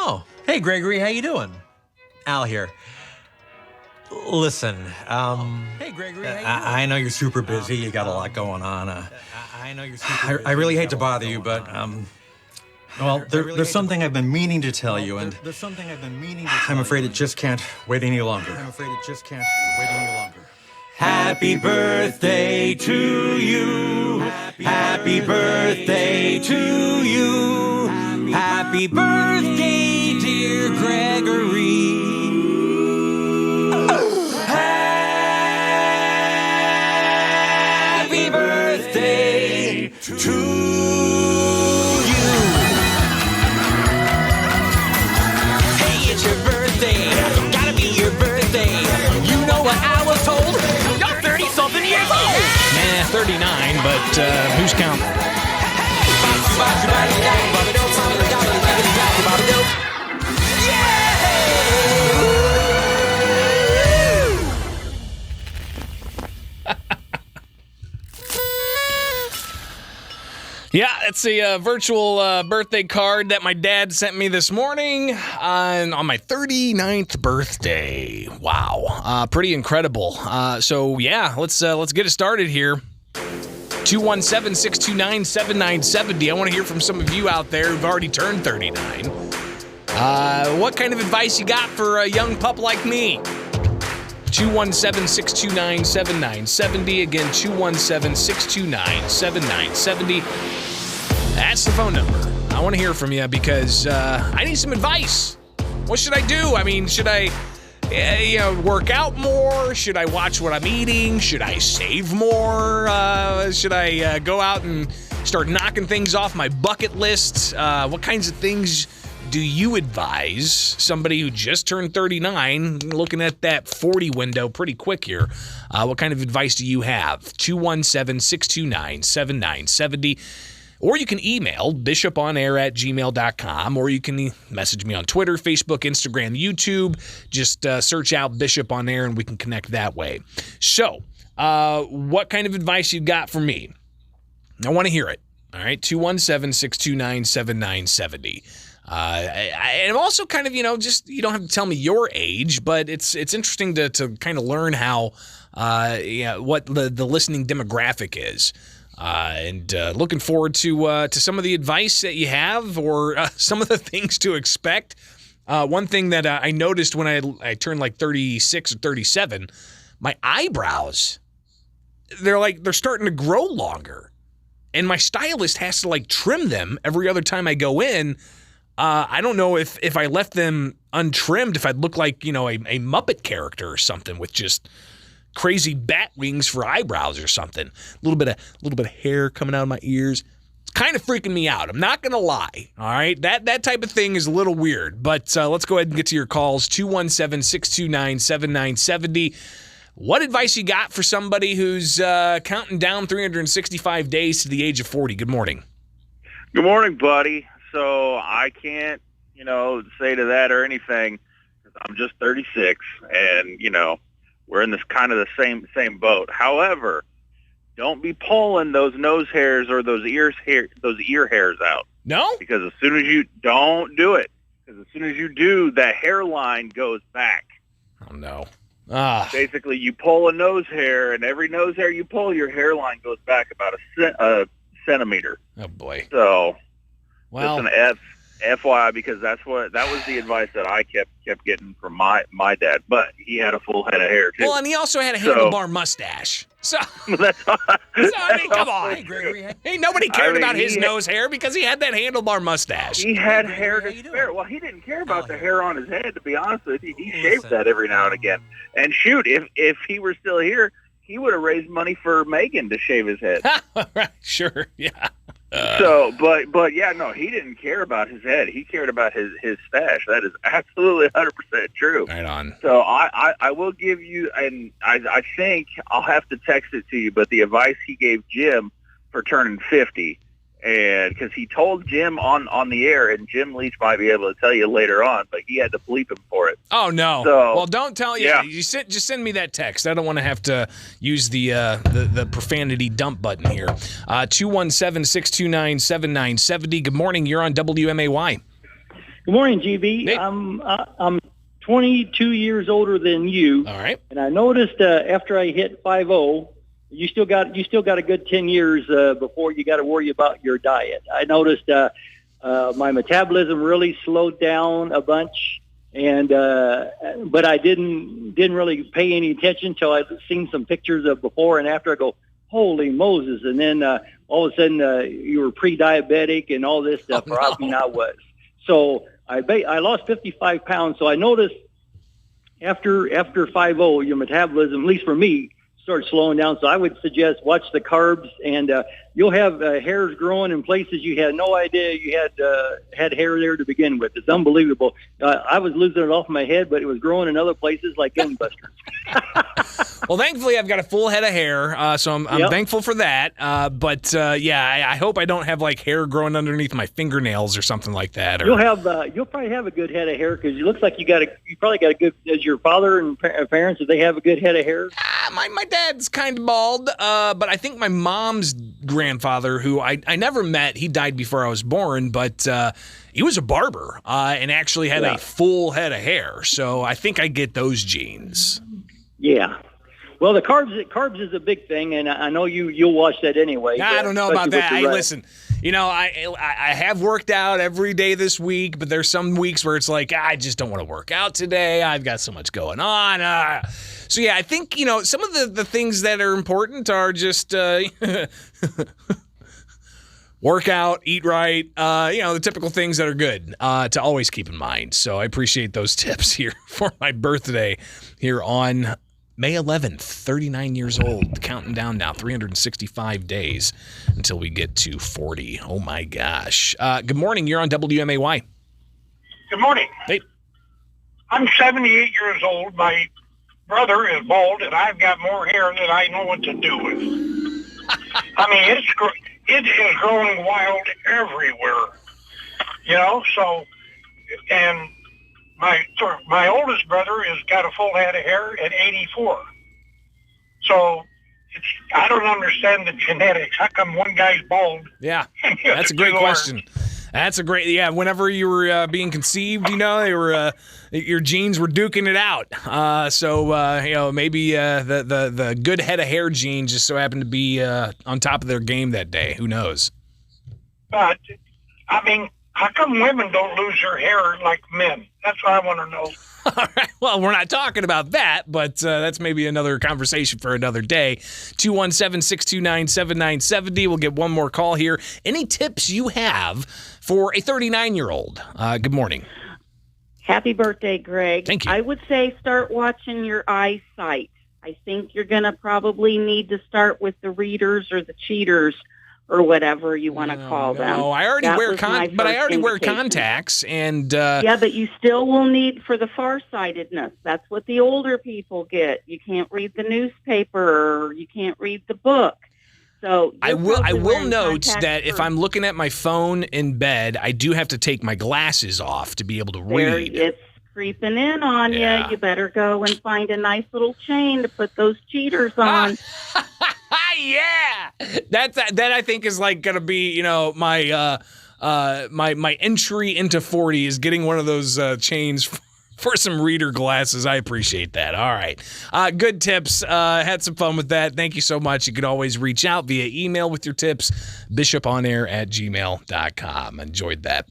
Oh, hey Gregory, how you doing? Al here. Listen, Hey Gregory, I know you're super busy. You got a lot going on. I know you're super busy. I really hate to bother you, but well, there's something I've been meaning to tell you, and There's something I've been meaning to tell I'm afraid you, it just can't wait any longer. I'm afraid it just can't wait any longer. Happy birthday to you. Happy birthday to you. Happy birthday, dear Gregory. Happy birthday to you. Hey, it's your birthday. Gotta be your birthday. You know what I was told? You're 30-something years old. Nah, 39, but who's counting? Yeah, it's a virtual birthday card that my dad sent me this morning on my 39th birthday. Wow, pretty incredible. So yeah, let's get it started here. 217-629-7970. I want to hear from some of you out there who've already turned 39. What kind of advice you got for a young pup like me? 217-629-7970. Again, 217-629-7970. That's the phone number. I want to hear from you because I need some advice. What should I do? I mean, should I work out more? Should I watch what I'm eating? Should I save more? Should I go out and start knocking things off my bucket list? What kinds of things do you advise somebody who just turned 39, looking at that 40 window pretty quick here? What kind of advice do you have? 217-629-7970. Or you can email bishoponair@gmail.com, or you can message me on Twitter, Facebook, Instagram, YouTube. Just search out Bishop on Air and we can connect that way. So, what kind of advice you got for me? I want to hear it. All right, 217-629-7970. I'm also kind of, just, you don't have to tell me your age, but it's interesting to kind of learn how, what the listening demographic is. And looking forward to some of the advice that you have, or some of the things to expect. One thing that I noticed when I turned like 36 or 37, my eyebrows, they're starting to grow longer, and my stylist has to trim them every other time I go in. I don't know if I left them untrimmed, if I'd look like a Muppet character or something with just crazy bat wings for eyebrows or something. A little bit of hair coming out of my ears. It's kind of freaking me out. I'm not gonna lie. All right, that type of thing is a little weird. But let's go ahead and get to your calls. 217-629-7970. What advice you got for somebody who's counting down 365 days to the age of 40? Good morning. Good morning, buddy. So I can't, say to that or anything, 'cause I'm just 36, and we're in this kind of the same boat. However, don't be pulling those nose hairs or those ear hairs out. No? Because as soon as you don't do it, because as soon as you do, that hairline goes back. Oh no. Basically, you pull a nose hair, and every nose hair you pull, your hairline goes back about a centimeter. Oh boy. So, well, just an FYI, because that was the advice that I kept getting from my dad, but he had a full head of hair too. Well, and he also had a handlebar mustache. So, that's I mean, come on. Hey Gregory, Hey, nobody cared about his nose hair because he had that handlebar mustache. He had hair to spare. Well, he didn't care about the hair on his head, to be honest with you. He shaved that every now and again. And shoot, if he were still here, he would have raised money for Megan to shave his head. Right, sure, yeah. But yeah, no, he didn't care about his head. He cared about his stash. That is absolutely 100% true. Right on. So I will give you, and I think I'll have to text it to you, but the advice he gave Jim for turning 50, and because he told Jim on the air, and Jim Leach might be able to tell you later on, but he had to bleep him for it. Oh no! So, well, don't tell you. Yeah. Just send me that text. I don't want to have to use the profanity dump button here. 217-629-7970. Good morning. You're on WMAY. Good morning, GB. Hey. I'm 22 years older than you, All right. and I noticed after I hit 50, you still got a good 10 years before you got to worry about your diet. I noticed my metabolism really slowed down a bunch, and but I didn't really pay any attention until I seen some pictures of before and after. I go, holy Moses! And then all of a sudden you were pre-diabetic and all this stuff. Oh, or I mean, I was. So I lost 55 pounds. So I noticed after 50, your metabolism, at least for me, started slowing down. So I would suggest watch the carbs, and you'll have hairs growing in places you had no idea you had hair there to begin with. It's unbelievable. I was losing it off my head, but it was growing in other places like gangbusters. Well, thankfully, I've got a full head of hair, so I'm Yep. thankful for that. But I hope I don't have like hair growing underneath my fingernails or something like that. Or, You'll probably have a good head of hair because it looks like you probably got a good. As your father and parents, do they have a good head of hair? my dad's kind of bald, but I think my mom's grandfather, who I never met, he died before I was born, but he was a barber and actually had a full head of hair. So I think I get those genes. Yeah. Well, the carbs is a big thing, and I know you'll watch that anyway. I don't know about especially that. with Hey, your, listen, I have worked out every day this week, but there's some weeks where it's like, I just don't want to work out today. I've got so much going on. So, yeah, I think, some of the things that are important are just work out, eat right, the typical things that are good to always keep in mind. So I appreciate those tips here for my birthday here on May 11th, 39 years old, counting down now, 365 days until we get to 40. Oh, my gosh. Good morning. You're on WMAY. Good morning. Hey. I'm 78 years old. My brother is bald, and I've got more hair than I know what to do with. I mean, it is growing wild everywhere. So, and my oldest brother has got a full head of hair at 84. So I don't understand the genetics. How come one guy's bald? Yeah, that's a great question. That's a great, whenever you were being conceived, they were, your genes were duking it out. Maybe the good head of hair gene just so happened to be on top of their game that day. Who knows? But, I mean, how come women don't lose their hair like men? That's what I want to know. All right. Well, we're not talking about that, but that's maybe another conversation for another day. 217-629-7970. We'll get one more call here. Any tips you have for a 39-year-old? Good morning. Happy birthday, Greg. Thank you. I would say start watching your eyesight. I think you're going to probably need to start with the readers or the cheaters or whatever you want to call them. No, I already That wear was my first wear indication. contacts, and Yeah, but you still will need for the farsightedness. That's what the older people get. You can't read the newspaper, or you can't read the book. So I you're will probably wearing note contacts that if first. I'm looking at my phone in bed, I do have to take my glasses off to be able to There, read. it's creeping in on Yeah. you. You better go and find a nice little chain to put those cheaters on. Yeah, that I think is like gonna be my my entry into 40 is getting one of those chains for some reader glasses. I appreciate that. All right, good tips. Had some fun with that. Thank you so much. You can always reach out via email with your tips. bishoponair@gmail.com. Enjoyed that.